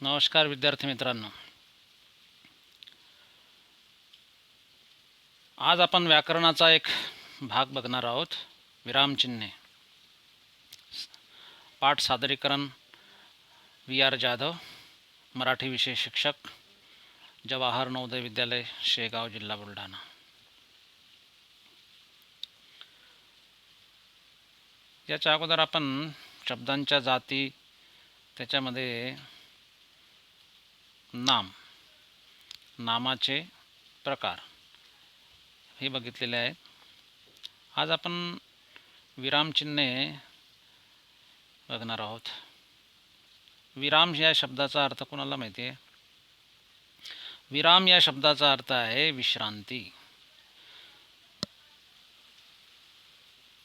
नमस्कार विद्यार्थी मित्रांनो, आज आपण व्याकरणाचा एक भाग बघणार आहोत. विरामचिन्हे. पाठ सादरीकरण VR जाधव, मराठी विषय शिक्षक, जवाहर नवोदय विद्यालय, शेगाव, जिल्हा बुलढाणा. याच्या अगोदर आपण शब्दांच्या जाती, त्याच्यामध्ये नामाचे प्रकार हे बघितलेले आहेत. आज आपण विरामचिन्हे बघणार आहोत. विराम या शब्दाचा अर्थ कोणाला माहिती आहे? विराम या शब्दाचा अर्थ आहे विश्रांती.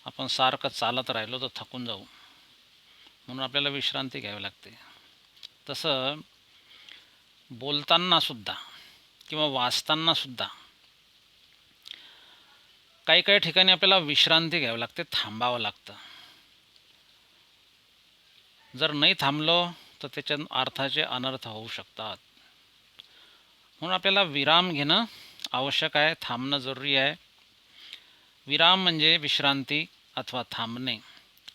आपण सारखं चालत राहिलो तर थकून जाऊ, म्हणून आपल्याला विश्रांती घ्यावी लागते. तसं बोलताना सुद्धा किंवा वाचताना सुद्धा काही काही ठिकाणी आपल्याला विश्रांती घ्यावी लागते, थांबावं लागतं. जर नाही थांबलो तर त्याच्या अर्थाचे अनर्थ होऊ शकतात. म्हणून आपल्याला विराम घेणं आवश्यक आहे, थांबणं जरुरी आहे. विराम म्हणजे विश्रांती अथवा थांबणे.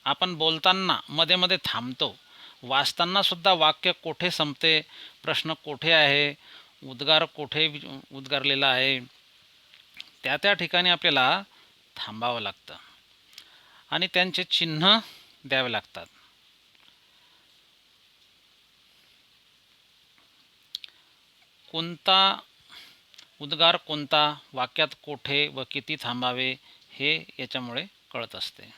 आपण बोलताना मध्ये मध्ये थांबतो, वाचताना सुद्धा वाक्य कोठे संपते, प्रश्न कोठे आहे, उद्गार कोठे उद्गारलेला आहे, त्या त्या ठिकाणी आपल्याला थांबावं लागतं आणि त्यांचे चिन्ह द्यावे लागतात. कोणता उद्गार कोणता, वाक्यात कोठे व किती थांबावे हे याच्यामुळे कळत असते.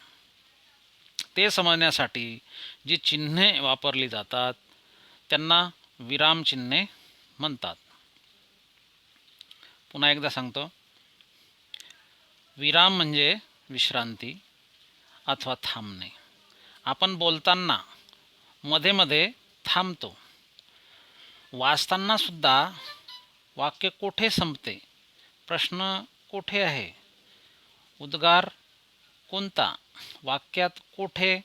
ते समजण्यासाठी जी चिन्हे वापरली जातात त्यांना विरामचिन्हे म्हणतात. पुन्हा एकदा सांगतो. विराम म्हणजे विश्रांती अथवा थांबणे. आपण बोलताना मध्ये मध्ये थांबतो, वाचताना सुद्धा वाक्य कोठे संपते, प्रश्न कोठे आहे, उद्गार कोणता, वाक्यात कोठे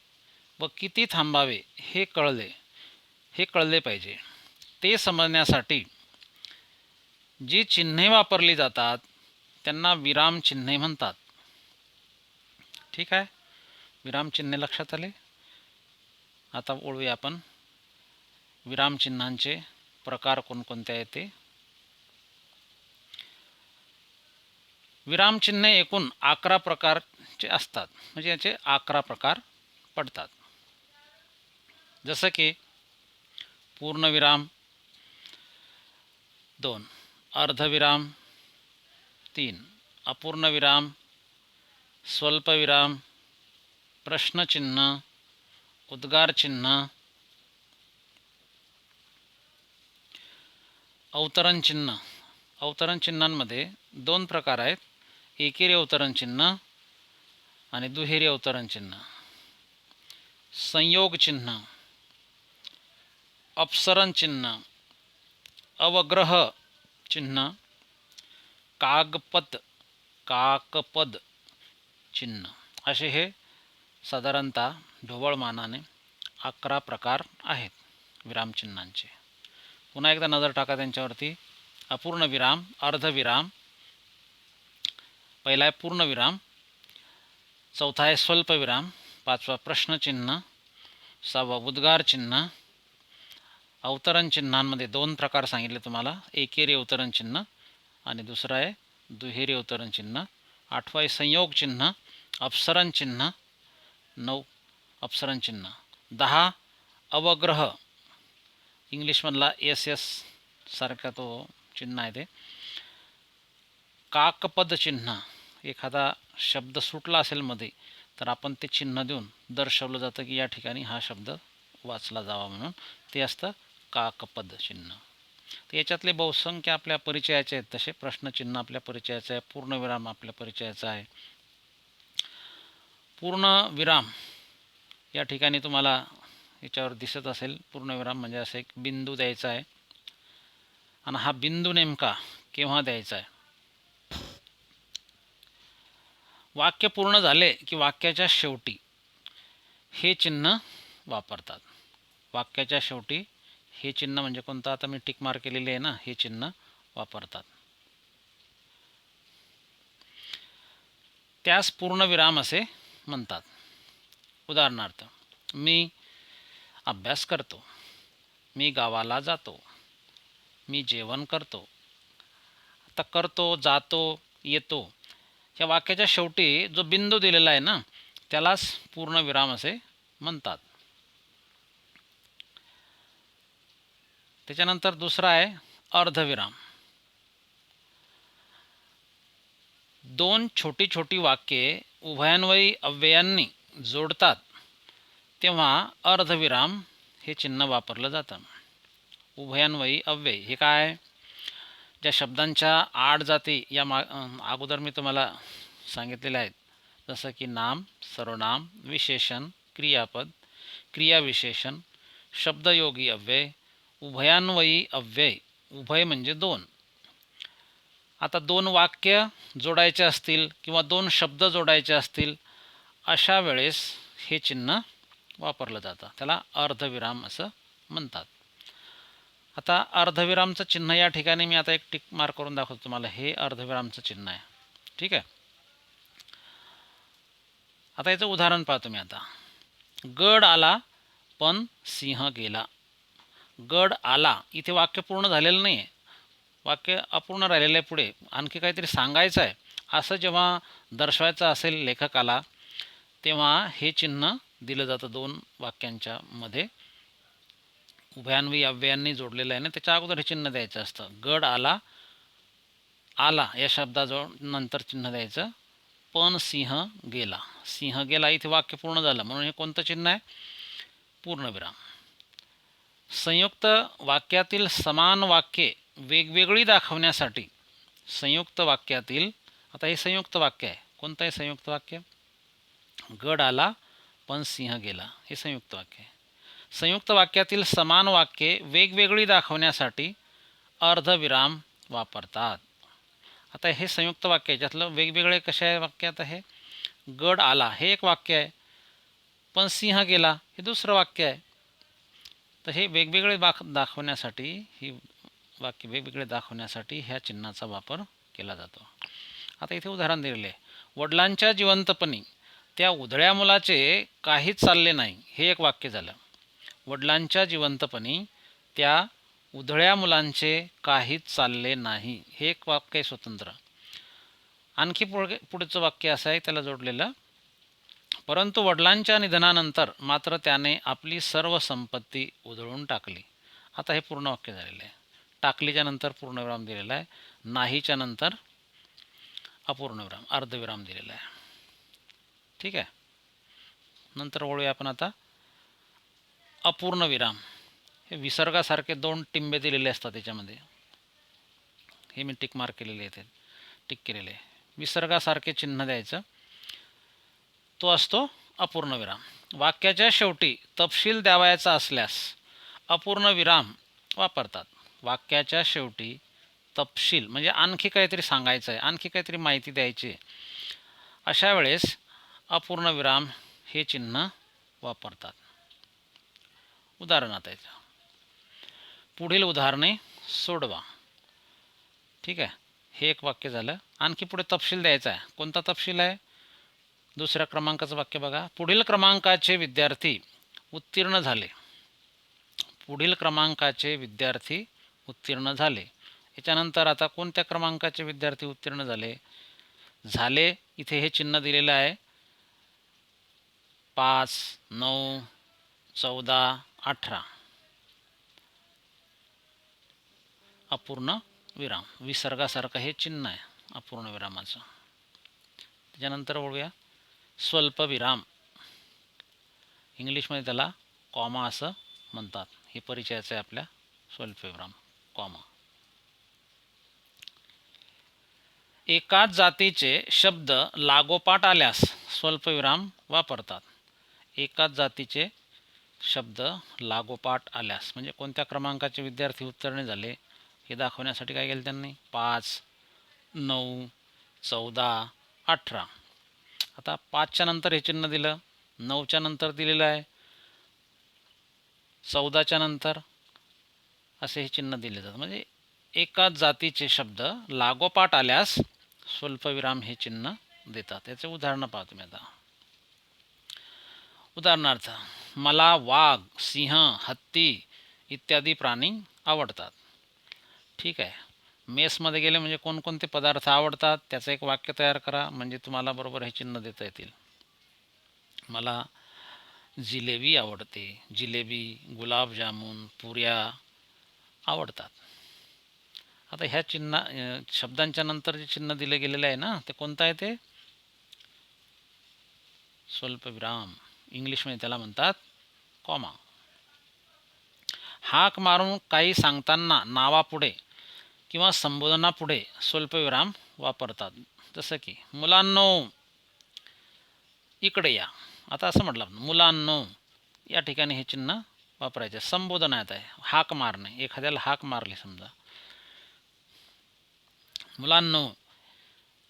व किती थांबावे हे कळले पाहिजे. ते समजण्यासाठी जी चिन्हे वापरली जातात त्यांना विरामचिन्हे म्हणतात. ठीक आहे, विरामचिन्हे लक्षात आले. आता वळूया आपण विरामचिन्हांचे प्रकार कोणकोणते आहेत ते. विरामचिन्हे एकूण 11 प्रकारचे असतात, म्हणजे याचे 11 प्रकार पडतात. जसं की पूर्णविराम 2, अर्धविराम 3, अपूर्णविराम, स्वल्पविराम, प्रश्नचिन्ह, उद्गारचिन्ह, अवतरणचिन्ह. अवतरणचिन्हांमध्ये 2 प्रकार आहेत, एकेरी अवतरणचिन्ह आणि दुहेरी अवतरणचिन्ह. संयोगचिन्ह, अपसरणचिन्ह, अवग्रह चिन्ह, काकपद चिन्ह, असे हे साधारणतः ढोबळमानाने 11 प्रकार आहेत विरामचिन्हांचे. पुन्हा एकदा नजर टाका त्यांच्यावरती. अपूर्णविराम, अर्धविराम, पहिला आहे पूर्णविराम, चौथा आहे स्वल्पविराम, पाचवा प्रश्नचिन्ह, सहावा उद्गारचिन्ह. अवतरणचिन्हांमध्ये 2 प्रकार सांगितले तुम्हाला, एकेरी अवतरणचिन्ह आणि दुसरं आहे दुहेरी अवतरणचिन्ह. 8वा आहे संयोगचिन्ह, अपसरणचिन्ह, 9 अपसरणचिन्ह, 10 अवग्रह, इंग्लिशमधला SS सारखा तो चिन्ह आहे ते. काकपद चिन्ह, एखादा शब्द सुटला असेल मध्ये तर आपण ते चिन्ह देऊन दर्शवलं जातं की या ठिकाणी हा शब्द वाचला जावा म्हणून, ते असतं काकपद चिन्ह. तर याच्यातले बहुसंख्य आपल्या परिचयाचे आहेत. तसे प्रश्नचिन्ह आपल्या परिचयाचं आहे, पूर्णविराम आपल्या परिचयाचा आहे. पूर्णविराम या ठिकाणी तुम्हाला याच्यावर दिसत असेल, पूर्णविराम म्हणजे असं एक बिंदू द्यायचा आहे आणि हा बिंदू नेमका केव्हा द्यायचा आहे? वाक्य पूर्ण झाले की वाक्याच्या शेवटी हे चिन्ह वापरतात. वाक्याच्या शेवटी हे चिन्ह म्हणजे कोणतं, आता मी टिक मार्क केलेले आहे ना, हे चिन्ह वापरतात. त्यास पूर्णविराम असे म्हणतात. उदाहरणार्थ, मी अभ्यास करतो, मी गावाला जातो, मी जेवण करतो. आता करतो, जातो, येतो या वाक्याच्या शेवटी जो बिंदू दिलेला आहे ना, त्यालाच पूर्णविराम असे म्हणतात. त्याच्यानंतर दुसरा आहे अर्धविराम. दोन छोटी छोटी वाक्ये उभयान्वयी अव्ययांनी जोडतात तेव्हा अर्धविराम हे चिन्ह वापरलं जातं. उभयान्वयी अव्यय हे काय, ज्या शब्दांच्या आड जाती या अगोदर मी तुम्हाला सांगितलेल्या आहेत, जसं की नाम, सर्वनाम, विशेषण, क्रियापद, क्रियाविशेषण, शब्दयोगी अव्यय, उभयान्वयी अव्यय. उभय म्हणजे दोन. आता दोन वाक्य जोडायचे असतील किंवा दोन शब्द जोडायचे असतील अशा वेळेस हे चिन्ह वापरलं जातं, त्याला अर्धविराम असं म्हणतात. आता अर्धविरामचं चिन्ह या ठिकाणी मी आता एक टिक मार्क करून दाखवतो तुम्हाला. हे अर्धविरामचं चिन्ह आहे, ठीक आहे. आता याचं उदाहरण पाहतो मी. आता गड आला पण सिंह गेला. गड आला, इथे वाक्य पूर्ण झालेलं नाही आहे, वाक्य अपूर्ण राहिलेलं आहे. पुढे आणखी काहीतरी सांगायचं आहे असं जेव्हा दर्शवायचं असेल लेखकाला, तेव्हा हे चिन्ह दिलं जातं दोन वाक्यांच्या मध्ये. उभयान्वयी अव्ययांनी जोडलेलं आहे ना, त्याच्या अगोदर हे चिन्ह द्यायचं असतं. गड आला, आला या शब्दाजवळ नंतर चिन्ह द्यायचं. पण सिंह गेला, सिंह गेला इथे वाक्य पूर्ण झालं म्हणून हे कोणतं चिन्ह आहे, पूर्णविराम. संयुक्त वाक्यातील समान वाक्ये वेगवेगळी दाखवण्यासाठी संयुक्त वाक्यातील, आता हे संयुक्त वाक्य आहे, कोणतं आहे संयुक्त वाक्य, गड आला पण सिंह गेला, हे संयुक्त वाक्य आहे. संयुक्त वाक्यातील समान वाक्ये वेगवेगळी दाखवण्यासाठी अर्धविराम वापरतात. आता हे संयुक्त वाक्य आहे, ज्यातलं वेगवेगळे कसे आहे वाक्य. आता हे गड आला हे एक वाक्य आहे, पण सिंह गेला हे दुसरं वाक्य आहे. तर हे वेगवेगळे दाखवण्यासाठी, ही वाक्य वेगवेगळे दाखवण्यासाठी ह्या चिन्हाचा वापर केला जातो. आता इथे उदाहरण दिलेले आहे. वडिलांच्या जिवंतपणी त्या उधळ्या मुलाचे काहीच चालले नाही, हे एक वाक्य झालं. वडिलांच्या जिवंतपणी त्या उधळ्या मुलांचे काहीच चालले नाही, हे एक वाक्य आहे स्वतंत्र. आणखी पुढचं वाक्य असं आहे त्याला जोडलेलं, परंतु वडिलांच्या निधनानंतर मात्र त्याने आपली सर्व संपत्ती उधळून टाकली. आता हे पूर्ण वाक्य झालेलं आहे. टाकलीच्या नंतर पूर्णविराम दिलेला आहे, नाहीच्या नंतर अपूर्णविराम अर्धविराम दिलेला आहे, ठीक आहे. नंतर वळूया आपण आता अपूर्णविराम. हे विसर्गासारखे दोन टिंबे दिलेले असतात त्याच्यामध्ये, हे मी टिक मार्क केलेले आहेत, टिक केलेले. विसर्गासारखे चिन्ह द्यायचं, तो असतो अपूर्णविराम. वाक्याच्या शेवटी तपशील द्यावायचा असल्यास अपूर्णविराम वापरतात. वाक्याच्या शेवटी तपशील म्हणजे आणखी काहीतरी सांगायचं आहे, आणखी काहीतरी माहिती द्यायची, अशा वेळेस अपूर्णविराम हे चिन्ह वापरतात. उदाहरण याचं, पुढील उदाहरणे सोडवा, ठीक आहे. हे एक वाक्य झालं. आणखी पुढे तपशील द्यायचा आहे. कोणता तपशील आहे, दुसऱ्या क्रमांकाचं वाक्य बघा. पुढील क्रमांकाचे विद्यार्थी उत्तीर्ण झाले. पुढील क्रमांकाचे विद्यार्थी उत्तीर्ण झाले. याच्यानंतर आता कोणत्या क्रमांकाचे विद्यार्थी उत्तीर्ण झाले, झाले इथे हे चिन्ह दिलेलं आहे. 5, 9, 14, 18 अपूर्ण विराम. विसर्गासारखं हे चिन्ह आहे अपूर्ण विरामाचं. त्याच्यानंतर वळूया स्वल्पविराम. इंग्लिशमध्ये त्याला कॉमा असं म्हणतात. हे परिचयाचं आहे आपल्या स्वल्पविराम, कॉमा. एकाच जातीचे शब्द लागोपाठ आल्यास स्वल्पविराम वापरतात. एकाच जातीचे शब्द लागोपाठ आल्यास म्हणजे कोणत्या क्रमांकाचे विद्यार्थी उत्तीर्ण झाले हे दाखवण्यासाठी काय केलं त्यांनी, 5, 9, 14, 18. आता 5च्या नंतर हे चिन्ह दिलं, 9च्या नंतर दिलेलं आहे, 14च्या नंतर असे हे चिन्ह दिले जातात. म्हणजे एकाच जातीचे शब्द लागोपाठ आल्यास स्वल्पविराम हे चिन्ह देतात. याचे उदाहरणं पहा तुम्ही आता. उदाहरणार्थ, मला वाघ, सिंह, हत्ती इत्यादी प्राणी आवडतात. ठीक आहे. मेसमध्ये गेले म्हणजे कोणकोणते पदार्थ आवडतात त्याचं एक वाक्य तयार करा, म्हणजे तुम्हाला बरोबर हे चिन्ह देता येतील. मला जिलेबी आवडते. जिलेबी, गुलाबजामुन, पुऱ्या आवडतात. आता ह्या शब्दांच्या नंतर जे चिन्ह दिले गेलेले आहे ना, ते कोणतं आहे? ते स्वल्पविराम. इंग्लिशमध्ये त्याला म्हणतात कॉमा. हाक मारून काही सांगताना नावापुढे किंवा संबोधनापुढे स्वल्पविराम वापरतात. जसं की मुलांनो इकडे या. आता असं म्हटलं, मुलांनो या ठिकाणी हे चिन्ह वापरायचे. संबोधनात आहे, हाक मारणे. एखाद्याला हाक मारली समजा, मुलांनो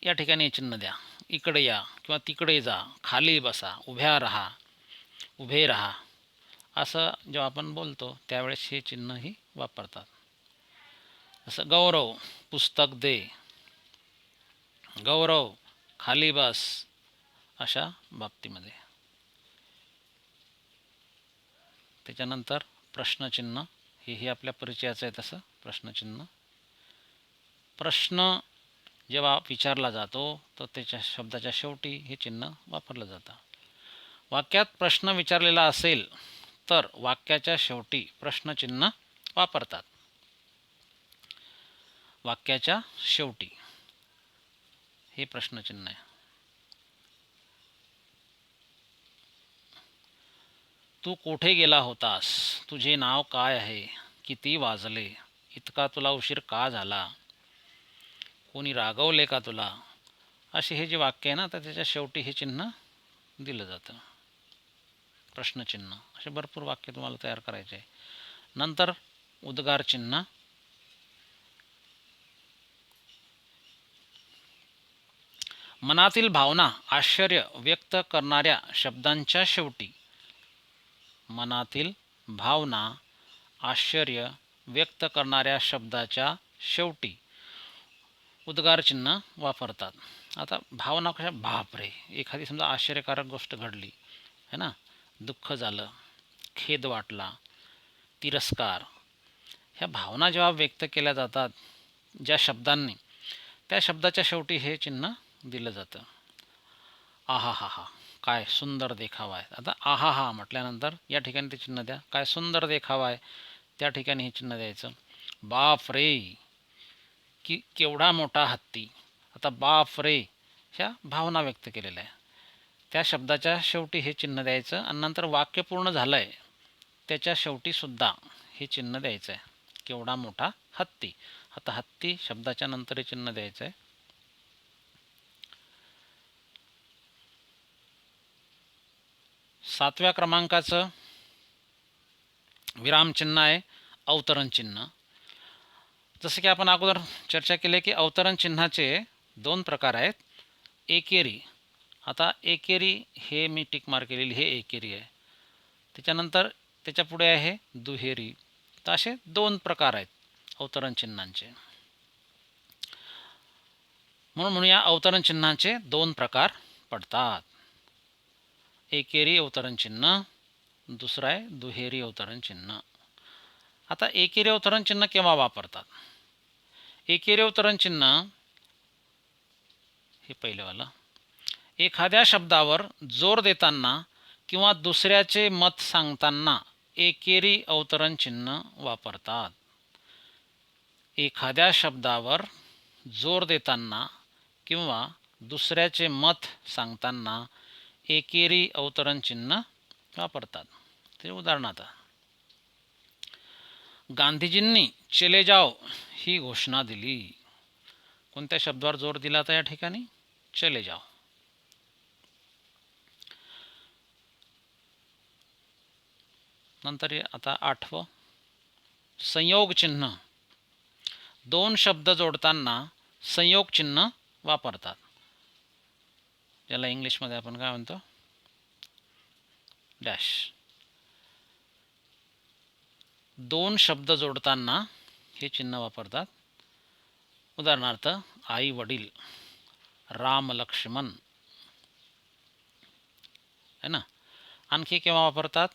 या ठिकाणी हे चिन्ह द्या. इकडे या किंवा तिकडे जा, खाली बसा, उभे राहा असं जेव्हा आपण बोलतो त्यावेळेस हे चिन्हही वापरतात. जसं गौरव पुस्तक दे, गौरव खाली बस अशा बाबतीमध्ये. त्याच्यानंतर प्रश्नचिन्ह, हेही आपल्या परिचयाचं आहे. तसं प्रश्नचिन्ह, प्रश्न जेव्हा विचारला जातो तर त्याच्या शब्दाच्या शेवटी हे चिन्ह वापरलं जातं. वाक्यात प्रश्न विचारलेला असेल तर वाक्याच्या शेवटी प्रश्नचिन्ह वापरतात. वाक्याच्या शेवटी हे प्रश्नचिन्ह आहे. तू कुठे गेला होतास? तुझे नाव काय आहे? किती वाजले? इतका तुला उशीर का झाला? कोणी रागवले का तुला? असे हे जे वाक्य आहे ना, तर त्याच्या शेवटी हे चिन्ह दिलं जातं, प्रश्नचिन्ह. असे भरपूर वाक्य तुम्हाला तयार करायचे आहे. नंतर उद्गार चिन्ह. मनातील भावना आश्चर्य व्यक्त करणाऱ्या शब्दांच्या शेवटी, मनातील भावना आश्चर्य व्यक्त करणाऱ्या शब्दाच्या शेवटी उद्गार चिन्ह वापरतात. आता भावना कशा? बापरे, एखादी समजा आश्चर्यकारक गोष्ट घडली है ना, दुःख झालं, खेद वाटला, तिरस्कार, ह्या भावना जेव्हा व्यक्त केल्या जातात ज्या शब्दांनी, त्या शब्दाच्या शेवटी हे चिन्ह दिलं जातं. आहा हा हा, काय सुंदर देखावा आहे. आता आहा हा म्हटल्यानंतर या ठिकाणी ते चिन्ह द्या. काय सुंदर देखावा आहे, त्या ठिकाणी हे चिन्ह द्यायचं. बाप रे, की केवढा मोठा हत्ती. आता बाप रे ह्या भावना व्यक्त केलेल्या आहे, त्या शब्दाच्या शेवटी हे चिन्ह द्यायचं. आणि नंतर वाक्य पूर्ण झालं आहे त्याच्या शेवटीसुद्धा हे चिन्ह द्यायचं आहे, केवढा मोठा हत्ती. आता हत्ती शब्दाच्या नंतर हे चिन्ह द्यायचं आहे. 7व्या क्रमांकाचं विरामचिन्ह आहे अवतरण चिन्ह. जसं की आपण अगोदर चर्चा केली की अवतरण चिन्हाचे 2 प्रकार आहेत. एकेरी, आता एकेरी हे मी टिक मार्क केलेली, हे एकेरी आहे. त्याच्यानंतर त्याच्या पुढे आहे दुहेरी. तर असे 2 प्रकार आहेत अवतरण चिन्हांचे. म्हणून या अवतरण चिन्हांचे 2 प्रकार पडतात. एकेरी अवतरण चिन्ह, दुसरा आहे दुहेरी अवतरण चिन्ह. आता एकेरी अवतरण चिन्ह केव्हा वापरतात? एकेरी अवतरण चिन्ह हे पहिलेवालं, एखाद्या शब्दावर जोर देताना किंवा दुसऱ्याचे मत सांगताना एकेरी अवतरण चिन्ह वापरतात. एखाद्या शब्दावर जोर देताना किंवा दुसऱ्याचे मत सांगताना एकेरी अवतरण चिन्ह वापरतात. ते उदाहरणार्थ, गांधीजींनी चले जाओ ही घोषणा दिली. कोणत्या शब्दावर जोर दिला तर या ठिकाणी? चले जाओ. नंतर आता 8वं, संयोग चिन्ह. 2 शब्द जोडताना संयोग चिन्ह वापरतात, ज्याला इंग्लिशमध्ये आपण काय म्हणतो? डॅश. दोन शब्द जोडताना हे चिन्ह वापरतात. उदाहरणार्थ आई वडील, राम लक्ष्मण, है ना. आणखी केव्हा वापरतात?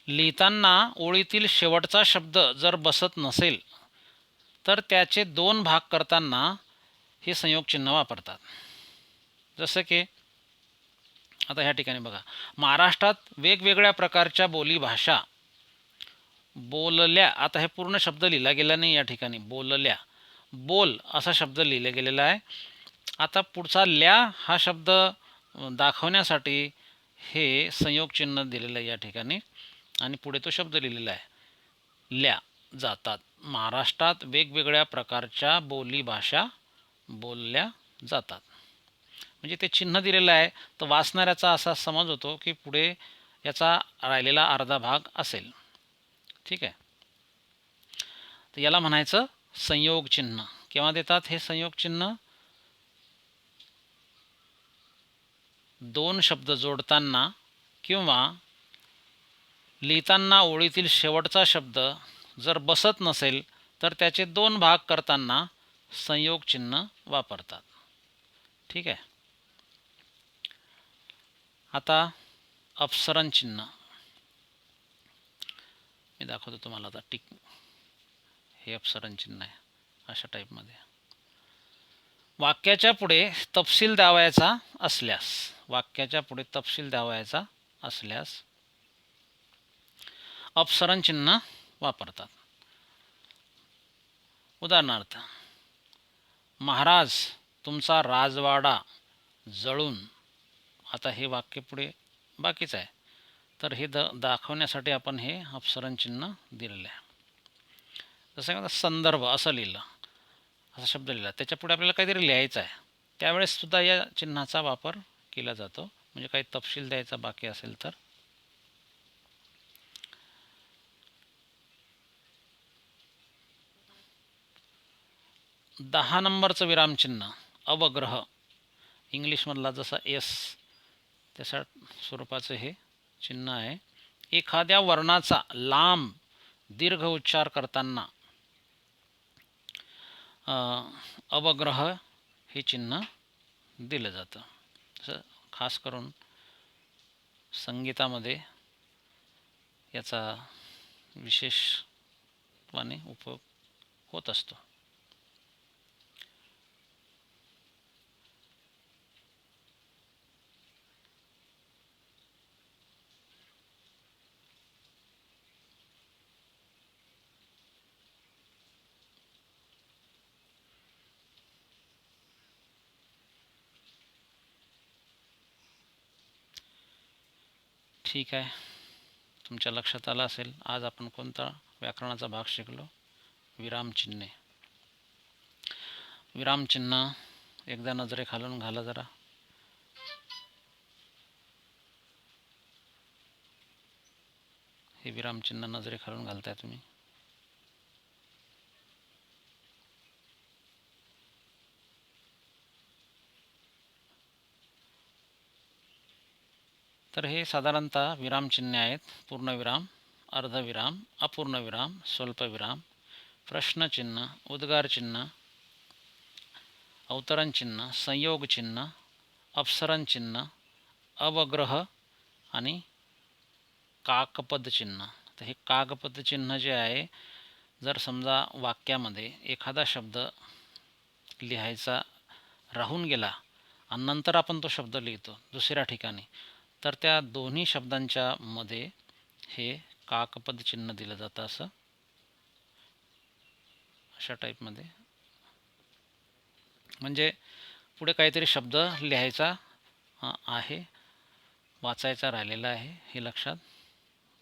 लिहिताना ओळीतील शेवटचा शब्द जर बसत नसेल तर त्याचे दोन भाग करताना हे संयोग चिन्ह वापरतात. जसं की आता ह्या ठिकाणी बघा, महाराष्ट्रात वेगवेगळ्या प्रकारच्या बोलीभाषा बोलल्या. आता हे पूर्ण शब्द लिहिला गेला नाही या ठिकाणी. बोलल्या, बोल असा शब्द लिहिला गेलेला आहे. आता पुढचा ल्या हा शब्द दाखवण्यासाठी हे संयोग चिन्ह दिलेलं आहे या ठिकाणी आणि पुढे तो शब्द लिहिलेला आहे. ल्या जातात. महाराष्ट्रात वेगवेगळ्या प्रकारच्या बोलीभाषा बोलल्या जातात. म्हणजे ते चिन्ह दिलेलं आहे तर वाचणाऱ्याचा असा समज होतो की पुढे याचा राहिलेला अर्धा भाग असेल. ठीक आहे. तर याला म्हणायचं संयोग चिन्ह. केव्हा देतात हे संयोग चिन्ह? दोन शब्द जोडताना किंवा लिहिताना ओळीतील शेवटचा शब्द जर बसत नसेल तर त्याचे दोन भाग करताना संयोग चिन्ह वापरतात. ठीक आहे. आता अपसरण चिन्ह मी दाखवतो तुम्हाला. आता टिक हे अपसरण चिन्ह आहे अशा टाईपमध्ये. वाक्याच्या पुढे तपशील द्यावयाचा असल्यास, वाक्याच्या पुढे तपशील द्यावयाचा असल्यास अपसरण चिन्ह वापरतात. उदाहरणार्थ, महाराज तुमचा राजवाडा जळून. आता हे वाक्य पुढे बाकीचं आहे तर हे दाखवण्यासाठी आपण हे अपसरण चिन्ह दिलेलं आहे. जसं संदर्भ असं लिहिलं, असा शब्द लिहिला, त्याच्या पुढे आपल्याला काहीतरी लिहायचं आहे त्यावेळेस सुद्धा या चिन्हाचा वापर केला जातो. म्हणजे काही तपशील द्यायचा बाकी असेल तर. दहा नंबरचं विरामचिन्ह अवग्रह, इंग्लिशमधला जसा एस त्याच्या स्वरूपाचं हे चिन्ह आहे. एखाद्या वर्णाचा लांब दीर्घ उच्चार करताना अवग्रह हे चिन्ह दिलं जातं. तसं खास करून संगीतामध्ये याचा विशेषपणे उपयोग होत असतो. ठीक आहे. तुमच्या लक्षात आलं असेल आज आपण कोणता व्याकरणाचा भाग शिकलो? विरामचिन्हे. विरामचिन्ह एकदा नजरेखालून घाला जरा. हे विरामचिन्ह नजरेखालून घालताय तुम्ही. तर हे साधारणतः विरामचिन्हे आहेत. पूर्णविराम, अर्धविराम, अपूर्णविराम, स्वल्पविराम, प्रश्नचिन्ह, उद्गारचिन्ह, अवतरण चिन्ह, संयोग चिन्ह, अपसरण चिन्ह, अवग्रह आणि काकपद चिन्ह. तर हे काकपद चिन्ह जे आहे, जर समजा वाक्यामध्ये एखादा शब्द लिहायचा राहून गेला आणि नंतर आपण तो शब्द लिहितो दुसऱ्या ठिकाणी, तर त्या दोन्ही शब्दांच्या मध्ये हे काकपद चिन्ह दिलं जातं. असं अशा टाईपमध्ये. म्हणजे पुढे काहीतरी शब्द लिहायचा आहे, वाचायचा राहिलेला आहे, हे लक्षात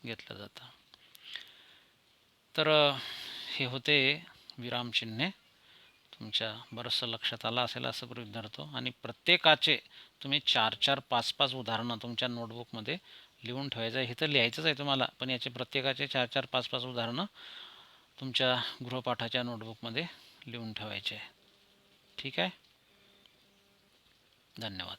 घेतलं जातं. तर हे होते विरामचिन्हे. तुमच्या बरंचसं लक्षात आलं असेल असं गृहीत धरतो. आणि प्रत्येकाचे तुम्ही 4-4, 5-5 उदाहरणं तुमच्या नोटबुकमध्ये लिहून ठेवायचं आहे. हे तर लिहायचंच आहे तुम्हाला, पण याचे प्रत्येकाचे 4-4, 5-5 उदाहरणं तुमच्या गृहपाठाच्या नोटबुकमध्ये लिहून ठेवायचे आहे. ठीक आहे. धन्यवाद.